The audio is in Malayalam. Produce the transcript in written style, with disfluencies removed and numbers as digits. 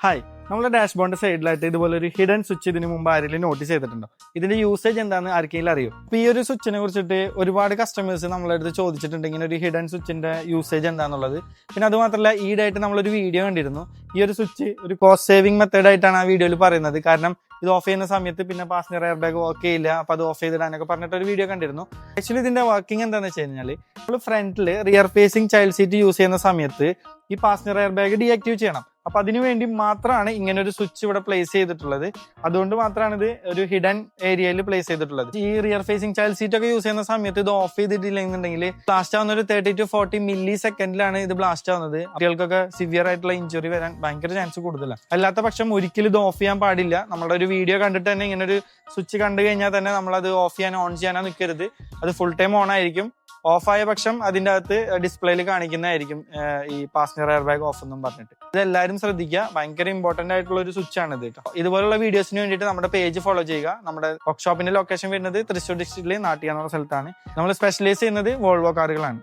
ഹായ്, നമ്മുടെ ഡാഷ്ബോർഡിന്റെ സൈഡിലായിട്ട് ഇതുപോലെ ഒരു ഹിഡൻ സ്വിച്ച് ഇതിന് മുമ്പ് ആരെങ്കിലും നോട്ടീസ് ചെയ്തിട്ടുണ്ടോ? ഇതിന്റെ യൂസേജ് എന്താണെന്ന് ആർക്കെങ്കിലും അറിയോ? അപ്പൊ ഈ ഒരു സ്വിച്ചിനെ കുറിച്ചിട്ട് ഒരുപാട് കസ്റ്റമേഴ്സ് നമ്മളെ അടുത്ത് ചോദിച്ചിട്ടുണ്ട്, ഇങ്ങനെ ഒരു ഹിഡൻ സ്വിച്ചിന്റെ യൂസേജ് എന്താണെന്നുള്ളത്. പിന്നെ അത് മാത്രമല്ല, ഈടായിട്ട് നമ്മളൊരു വീഡിയോ കണ്ടിരുന്നു. ഈ ഒരു സ്വിച്ച് ഒരു കോസ്റ്റ് സേവിംഗ് മെത്തേഡ് ആയിട്ടാണ് ആ വീഡിയോയിൽ പറയുന്നത്. കാരണം ഇത് ഓഫ് ചെയ്യുന്ന സമയത്ത് പിന്നെ പാസഞ്ചർ എയർ ബാഗ് വർക്ക് ചെയ്യില്ല, അപ്പൊ അത് ഓഫ് ചെയ്തിടാനൊക്കെ പറഞ്ഞിട്ട് ഒരു വീഡിയോ കണ്ടിരുന്നു. ആക്ച്വലി ഇതിന്റെ വർക്കിംഗ് എന്താണെന്ന് വെച്ച് കഴിഞ്ഞാൽ, നമ്മൾ ഫ്രണ്ടിൽ rear facing child seat use ചെയ്യുന്ന സമയത്ത് ഈ പാസഞ്ചർ എയർ ബാഗ് ഡീആക്റ്റീവ് ചെയ്യണം. അപ്പൊ അതിനു വേണ്ടി മാത്രമാണ് ഇങ്ങനെ ഒരു സ്വിച്ച് ഇവിടെ പ്ലേസ് ചെയ്തിട്ടുള്ളത്. അതുകൊണ്ട് മാത്രമാണ് ഇത് ഒരു ഹിഡൻ ഏരിയയിൽ പ്ലേസ് ചെയ്തിട്ടുള്ളത്. ഈ റിയർ ഫേസിംഗ് ചൈൽഡ് സീറ്റ് ഒക്കെ യൂസ് ചെയ്യുന്ന സമയത്ത് ഇത് ഓഫ് ചെയ്തിട്ടില്ലെന്നുണ്ടെങ്കിൽ ബ്ലാസ്റ്റ് ആവുന്ന ഒരു 30 to 40 മില്ലി സെക്കൻഡിലാണ് ഇത് ബ്ലാസ്റ്റ് ആവുന്നത്. കുട്ടികൾക്കൊക്കെ സിവിയർ ആയിട്ടുള്ള ഇഞ്ചുറി വരാൻ ഭയങ്കര ചാൻസ് കൂടുതലാണ്. അല്ലാത്ത പക്ഷം ഒരിക്കലും ഇത് ഓഫ് ചെയ്യാൻ പാടില്ല. നമ്മുടെ ഒരു വീഡിയോ കണ്ടിട്ട് തന്നെ ഇങ്ങനെ ഒരു സ്വിച്ച് കണ്ടു കഴിഞ്ഞാൽ തന്നെ നമ്മളത് ഓഫ് ചെയ്യാനോ ഓൺ ചെയ്യാനോ നിൽക്കരുത്. അത് ഫുൾ ടൈം ഓൺ ആയിരിക്കും. ഓഫായ പക്ഷം അതിന്റെ അകത്ത് ഡിസ്പ്ലേയിൽ കാണിക്കുന്നതായിരിക്കും ഈ പാസഞ്ചർ എയർ ബാഗ് ഓഫ് എന്നും പറഞ്ഞിട്ട്. ഇതെല്ലാവരും ശ്രദ്ധിക്കുക, ഭയങ്കര ഇമ്പോർട്ടന്റ് ആയിട്ടുള്ള ഒരു സ്വിച്ച് ആണ് ഇത് കേട്ടോ. ഇതുപോലുള്ള വീഡിയോസിന് വേണ്ടിയിട്ട് നമ്മുടെ പേജ് ഫോളോ ചെയ്യുക. നമ്മുടെ വർക്ക്ഷോപ്പിന്റെ ലൊക്കേഷൻ വരുന്നത് തൃശ്ശൂർ ഡിസ്ട്രിക്റ്റിലെ നാട്ടിക എന്നുള്ള സ്ഥലത്താണ്. നമ്മൾ സ്പെഷ്യലൈസ് ചെയ്യുന്നത് വോൾവോ കാറുകളാണ്.